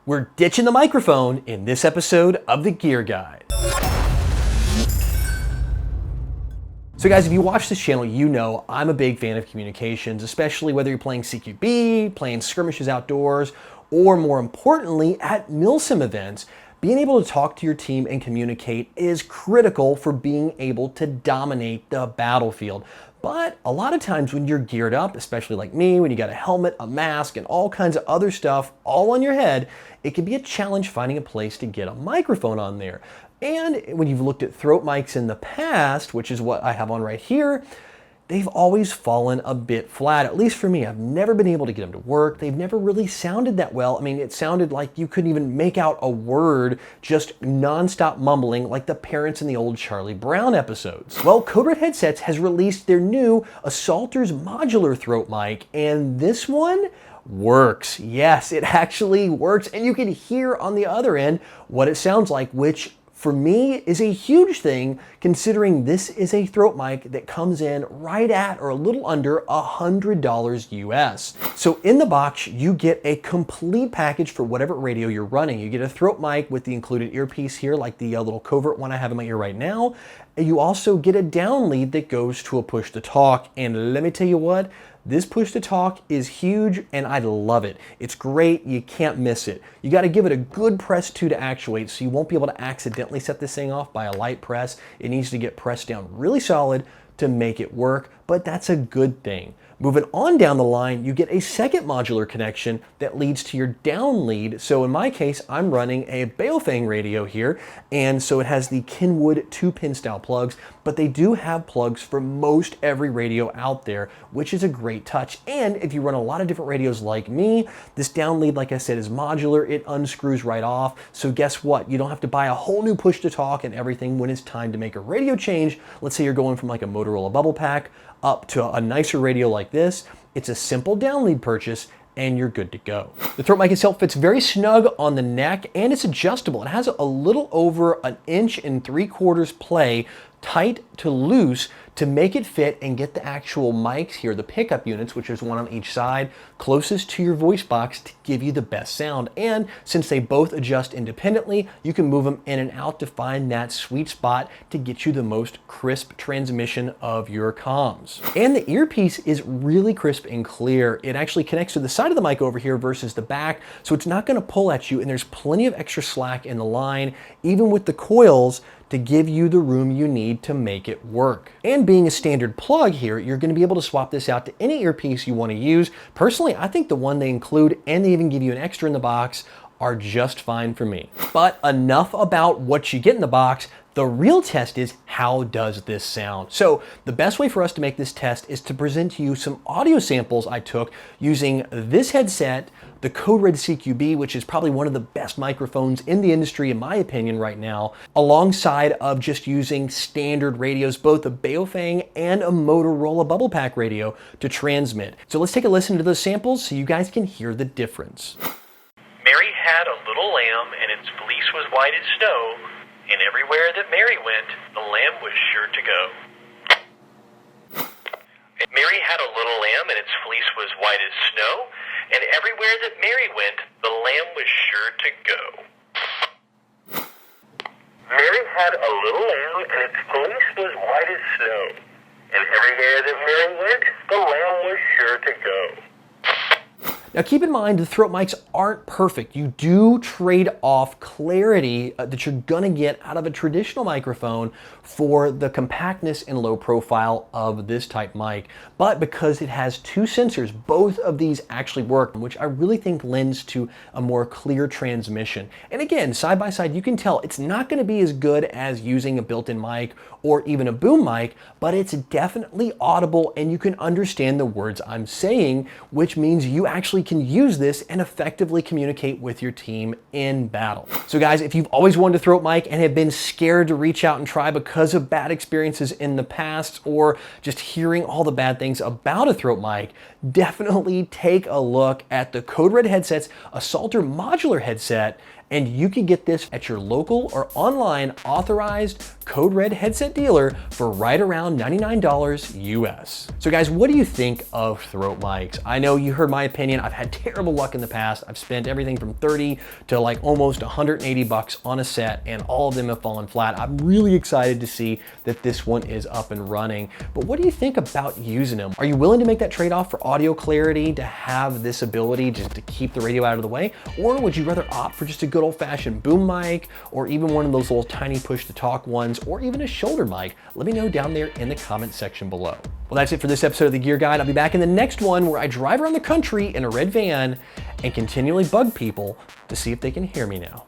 We're ditching the microphone in this episode of the Gear Guide. So guys, if you watch this channel, you know I'm a big fan of communications, especially whether you're playing CQB, playing skirmishes outdoors, or more importantly, at MilSim events. Being able to talk to your team and communicate is critical for being able to dominate the battlefield. But a lot of times when you're geared up, especially like me, when you got a helmet, a mask, and all kinds of other stuff all on your head, it can be a challenge finding a place to get a microphone on there. And when you've looked at throat mics in the past, which is what I have on right here, they've always fallen a bit flat, at least for me. I've never been able to get them to work. They've never really sounded that well. I mean, it sounded like you couldn't even make out a word, just nonstop mumbling like the parents in the old Charlie Brown episodes. Well, Code Red Headsets has released their new Assaulter's Modular throat mic, and this one works. Yes, it actually works, and you can hear on the other end what it sounds like, which for me is a huge thing, considering this is a throat mic that comes in right at or a little under $100 US. So in the box, you get a complete package for whatever radio you're running. You get a throat mic with the included earpiece here, like the little covert one I have in my ear right now. And you also get a down lead that goes to a push to talk. And let me tell you what, this push to talk is huge and I love it. It's great, you can't miss it. You gotta give it a good press to actuate, so you won't be able to accidentally set this thing off by a light press. It needs to get pressed down really solid to make it work, but that's a good thing. Moving on down the line, you get a second modular connection that leads to your down lead. So in my case, I'm running a Baofeng radio here, and so it has the Kenwood 2-pin style plugs, but they do have plugs for most every radio out there, which is a great touch. And if you run a lot of different radios like me, this down lead, like I said, is modular. It unscrews right off. So guess what? You don't have to buy a whole new push to talk and everything when it's time to make a radio change. Let's say you're going from like a Motorola bubble pack up to a nicer radio like this. It's a simple down lead purchase and you're good to go. The throat mic itself fits very snug on the neck and it's adjustable. It has a little over 1.75 inch play, tight to loose, to make it fit and get the actual mics here, the pickup units, which is one on each side, closest to your voice box to give you the best sound. And since they both adjust independently, you can move them in and out to find that sweet spot to get you the most crisp transmission of your comms. And the earpiece is really crisp and clear. It actually connects to the side of the mic over here versus the back, so it's not gonna pull at you, and there's plenty of extra slack in the line, even with the coils, to give you the room you need to make it work. And being a standard plug here, you're gonna be able to swap this out to any earpiece you wanna use. Personally, I think the one they include, and they even give you an extra in the box, are just fine for me. But enough about what you get in the box. The real test is, how does this sound? So the best way for us to make this test is to present to you some audio samples I took using this headset, the Code Red CQB, which is probably one of the best microphones in the industry in my opinion right now, alongside of just using standard radios, both a Baofeng and a Motorola bubble pack radio to transmit. So let's take a listen to those samples so you guys can hear the difference. Mary had a little lamb and its fleece was white as snow. And everywhere that Mary went, the lamb was sure to go. Mary had a little lamb, and its fleece was white as snow. And everywhere that Mary went, the lamb was sure to go. Mary had a little lamb, and its fleece was white as snow. And everywhere that Mary went, the lamb was sure to go. Now keep in mind, the throat mics aren't perfect. You do trade off clarity that you're gonna get out of a traditional microphone for the compactness and low profile of this type mic. But because it has two sensors, both of these actually work, which I really think lends to a more clear transmission. And again, side by side, you can tell it's not gonna be as good as using a built-in mic or even a boom mic, but it's definitely audible and you can understand the words I'm saying, which means you actually can use this and effectively communicate with your team in battle. So guys, if you've always wanted a throat mic and have been scared to reach out and try because of bad experiences in the past or just hearing all the bad things about a throat mic, definitely take a look at the Code Red Headset's Assaulter Modular headset and you can get this at your local or online authorized Code Red headset dealer for right around $99 US. So guys, what do you think of throat mics? I know you heard my opinion. I've had terrible luck in the past. I've spent everything from 30 to like almost 180 bucks on a set, and all of them have fallen flat. I'm really excited to see that this one is up and running. But what do you think about using them? Are you willing to make that trade-off for audio clarity, to have this ability just to keep the radio out of the way? Or would you rather opt for just a good old-fashioned boom mic, or even one of those little tiny push-to-talk ones, or even a shoulder mic? Let me know down there in the comment section below. Well, that's it for this episode of the Gear Guide. I'll be back in the next one where I drive around the country in a red van and continually bug people to see if they can hear me now.